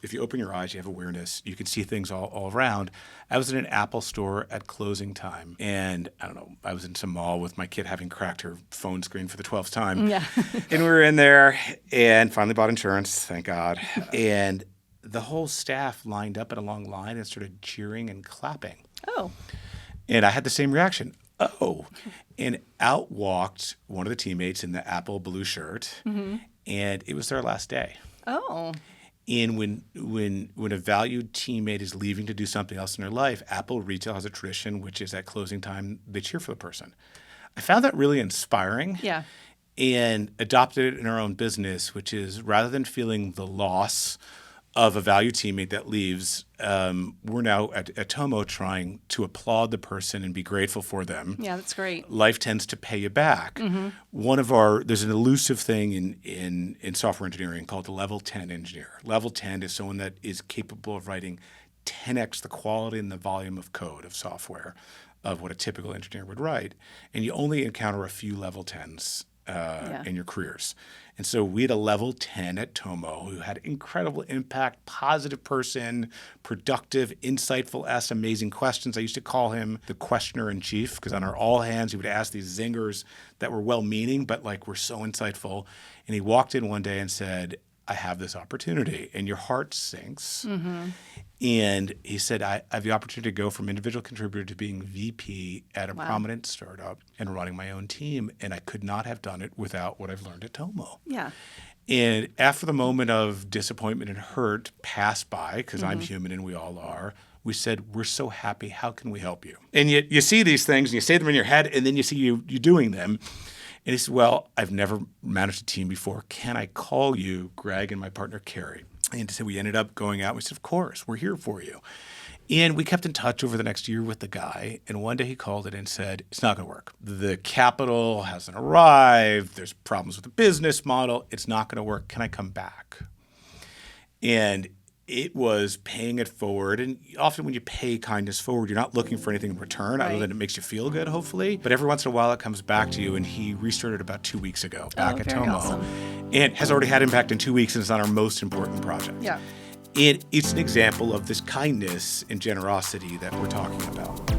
if you open your eyes, you have awareness, you can see things all around. I was in an Apple store at closing time, and I don't know, I was in some mall with my kid having cracked her phone screen for the 12th time. Yeah. And we were in there and finally bought insurance, thank God. And the whole staff lined up in a long line and started cheering and clapping. Oh. And I had the same reaction. Oh. And out walked one of the teammates in the Apple blue shirt, and it was their last day. Oh. And when a valued teammate is leaving to do something else in their life, Apple Retail has a tradition, which is at closing time, they cheer for the person. I found that really inspiring. Yeah. And adopted it in our own business, which is rather than feeling the loss of a valued teammate that leaves, we're now at Tomo trying to applaud the person and be grateful for them. Yeah, that's great. Life tends to pay you back. There's an elusive thing in software engineering called the level 10 engineer. Level 10 is someone that is capable of writing 10x the quality and the volume of code of software of what a typical engineer would write. And you only encounter a few level 10s in your careers. And so we had a level 10 at Tomo who had incredible impact, positive person, productive, insightful, asked amazing questions. I used to call him the questioner in chief because on our all hands, he would ask these zingers that were well-meaning, but like were so insightful. And he walked in one day and said, I have this opportunity. And your heart sinks. And he said, I have the opportunity to go from individual contributor to being VP at a prominent startup and running my own team. And I could not have done it without what I've learned at Tomo. Yeah. And after the moment of disappointment and hurt passed by, because I'm human and we all are, we said, we're so happy. How can we help you? And you see these things and you say them in your head and then you see you doing them. And he said, well, I've never managed a team before. Can I call you, Greg, and my partner, Carrie? And so we ended up going out. We said, of course, we're here for you. And we kept in touch over the next year with the guy. And one day he called it and said, it's not going to work. The capital hasn't arrived. There's problems with the business model. It's not going to work. Can I come back? And it was paying it forward. And often when you pay kindness forward, you're not looking for anything in return other than it makes you feel good, hopefully. But every once in a while it comes back to you. And he restarted about 2 weeks ago back at Tomo. Awesome. And has already had impact in 2 weeks and it's on our most important project. Yeah. And it's an example of this kindness and generosity that we're talking about.